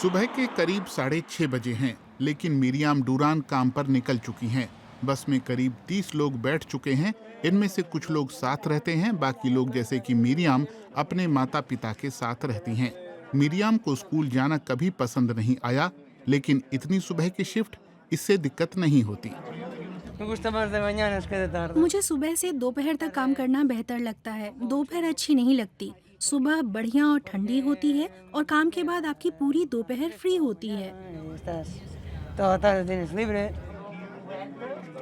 सुबह के करीब 6:30 बजे हैं, लेकिन मिरियाम डूरान काम पर निकल चुकी हैं। बस में करीब 30 लोग बैठ चुके हैं। इनमें से कुछ लोग साथ रहते हैं, बाकी लोग जैसे कि मिरियाम अपने माता पिता के साथ रहती हैं। मिरियाम को स्कूल जाना कभी पसंद नहीं आया, लेकिन इतनी सुबह की शिफ्ट, इससे दिक्कत नहीं होती। मुझे सुबह से दोपहर तक काम करना बेहतर लगता है। दोपहर अच्छी नहीं लगती। सुबह बढ़िया और ठंडी होती है और काम के बाद आपकी पूरी दोपहर फ्री होती है।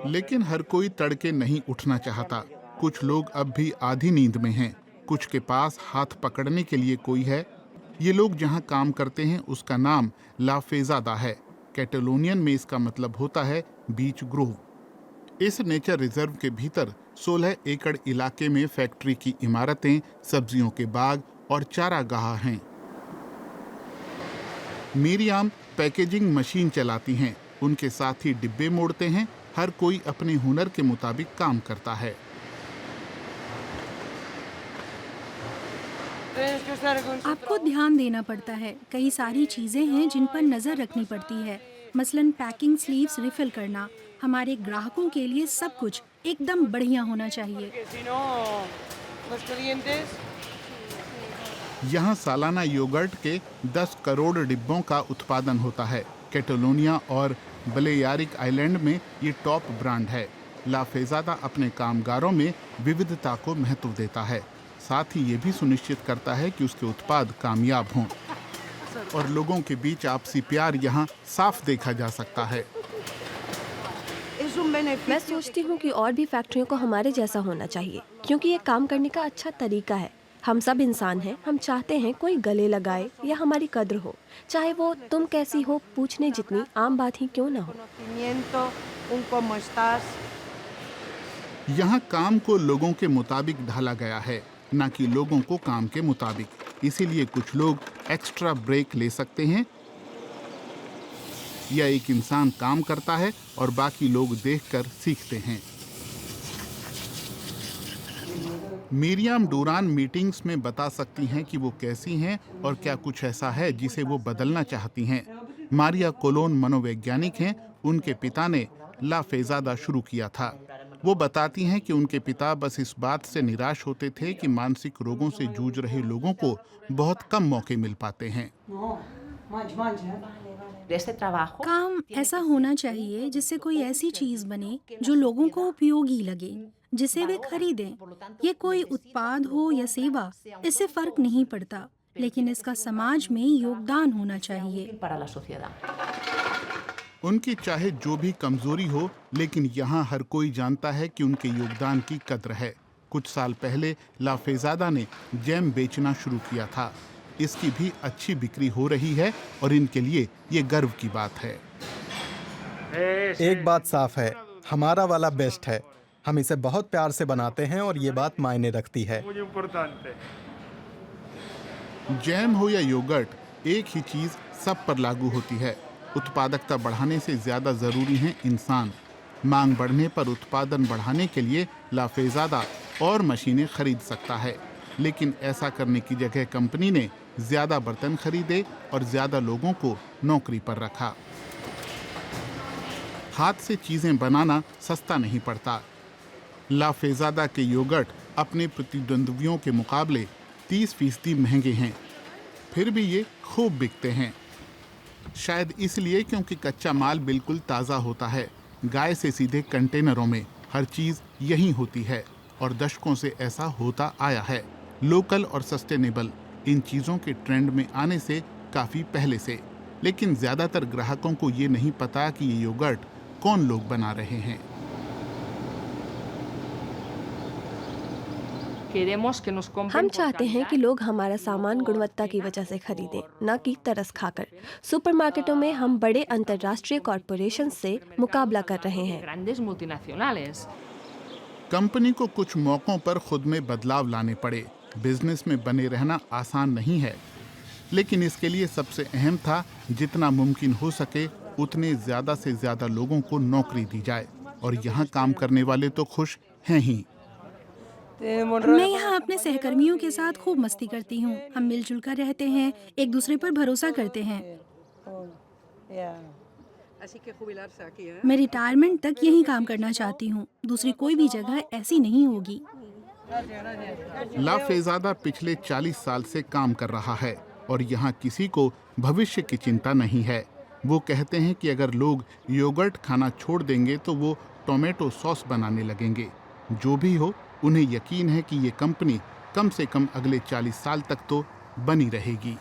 लेकिन हर कोई तड़के नहीं उठना चाहता। कुछ लोग अब भी आधी नींद में हैं, कुछ के पास हाथ पकड़ने के लिए कोई है। ये लोग जहां काम करते हैं उसका नाम ला फेजादा है। कैटलोनियन में इसका मतलब होता है बीच ग्रोव। इस नेचर रिजर्व के भीतर 16 एकड़ इलाके में फैक्ट्री की इमारतें, सब्जियों के बाग और चारागाह हैं। मिरियाम पैकेजिंग मशीन चलाती हैं, उनके साथ ही डिब्बे मोड़ते हैं। हर कोई अपने हुनर के मुताबिक काम करता है। आपको ध्यान देना पड़ता है। कई सारी चीजें हैं जिन पर नजर रखनी पड़ती है। मसलन पैकिंग स्लीव्स रिफिल करना। हमारे ग्राहकों के लिए सब कुछ एकदम बढ़िया होना चाहिए। यहाँ सालाना योगर्ट के 10 करोड़ डिब्बों का उत्पादन होता है। कैटलोनिया और बलेयारिक आइलैंड में ये टॉप ब्रांड है। ला फेजादा अपने कामगारों में विविधता को महत्व देता है, साथ ही ये भी सुनिश्चित करता है कि उसके उत्पाद कामयाब हों। और लोगों के बीच आपसी प्यार यहाँ साफ देखा जा सकता है। मैं सोचती हूँ कि और भी फैक्ट्रियों को हमारे जैसा होना चाहिए, क्योंकि ये काम करने का अच्छा तरीका है। हम सब इंसान हैं, हम चाहते हैं कोई गले लगाए या हमारी कद्र हो, चाहे वो तुम कैसी हो पूछने जितनी आम बात ही क्यों ना हो। यहाँ काम को लोगों के मुताबिक ढाला गया है, न कि लोगों को काम के मुताबिक। इसीलिए कुछ लोग एक्स्ट्रा ब्रेक ले सकते हैं, या एक इंसान काम करता है और बाकी लोग देखकर सीखते हैं। मिरियाम डूरान मीटिंग्स में बता सकती हैं कि वो कैसी हैं और क्या कुछ ऐसा है जिसे वो बदलना चाहती हैं। मारिया कोलोन मनोवैज्ञानिक हैं। उनके पिता ने ला फेजादा शुरू किया था। वो बताती हैं कि उनके पिता बस इस बात से निराश होते थे कि मानसिक रोगों से जूझ रहे लोगों को बहुत कम मौके मिल पाते हैं। काम ऐसा होना चाहिए जिससे कोई ऐसी चीज बने जो लोगों को उपयोगी लगे, जिसे वे खरीदें। ये कोई उत्पाद हो या सेवा, इससे फर्क नहीं पड़ता, लेकिन इसका समाज में योगदान होना चाहिए। उनकी चाहे जो भी कमजोरी हो, लेकिन यहाँ हर कोई जानता है कि उनके योगदान की कद्र है। कुछ साल पहले ला फेजादा ने जैम बेचना शुरू किया था। इसकी भी अच्छी बिक्री हो रही है और इनके लिए ये गर्व की बात है। एक बात साफ है, हमारा वाला बेस्ट है। हम इसे बहुत प्यार से बनाते हैं और ये बात मायने रखती है। जैम हो या योगर्ट, एक ही चीज सब पर लागू होती है। उत्पादकता बढ़ाने से ज्यादा जरूरी हैं इंसान। मांग बढ़ने पर उत्पादन बढ़ाने के लिए ला फेजादा और मशीनें खरीद सकता है, लेकिन ऐसा करने की जगह कंपनी ने ज्यादा बर्तन खरीदे और ज्यादा लोगों को नौकरी पर रखा। हाथ से चीजें बनाना सस्ता नहीं पड़ता। ला फेजादा के योगर्ट अपने प्रतिद्वंद्वियों के मुकाबले 30% महंगे हैं, फिर भी ये खूब बिकते हैं। शायद इसलिए क्योंकि कच्चा माल बिल्कुल ताज़ा होता है। गाय से सीधे कंटेनरों में हर चीज़ यहीं होती है और दशकों से ऐसा होता आया है। लोकल और सस्टेनेबल, इन चीज़ों के ट्रेंड में आने से काफ़ी पहले से। लेकिन ज़्यादातर ग्राहकों को ये नहीं पता कि ये योगर्ट कौन लोग बना रहे हैं। हम चाहते हैं कि लोग हमारा सामान गुणवत्ता की वजह से खरीदें, न कि तरस खाकर। सुपरमार्केटों में हम बड़े अंतर्राष्ट्रीय कॉरपोरेशन से मुकाबला कर रहे हैं। कंपनी को कुछ मौकों पर खुद में बदलाव लाने पड़े। बिजनेस में बने रहना आसान नहीं है, लेकिन इसके लिए सबसे अहम था जितना मुमकिन हो सके उतने ज़्यादा से ज़्यादा लोगों को नौकरी दी जाए, और यहाँ काम करने वाले तो खुश हैं ही। मैं यहाँ अपने सहकर्मियों के साथ खूब मस्ती करती हूँ। हम मिलजुल कर रहते हैं, एक दूसरे पर भरोसा करते हैं। मैं रिटायरमेंट तक यहीं काम करना चाहती हूँ। दूसरी कोई भी जगह ऐसी नहीं होगी। ला फेजादा पिछले 40 साल से काम कर रहा है और यहाँ किसी को भविष्य की चिंता नहीं है। वो कहते हैं कि अगर लोग योगर्ट खाना छोड़ देंगे तो वो टोमेटो सॉस बनाने लगेंगे। जो भी हो, उन्हें यकीन है कि ये कंपनी कम से कम अगले 40 साल तक तो बनी रहेगी।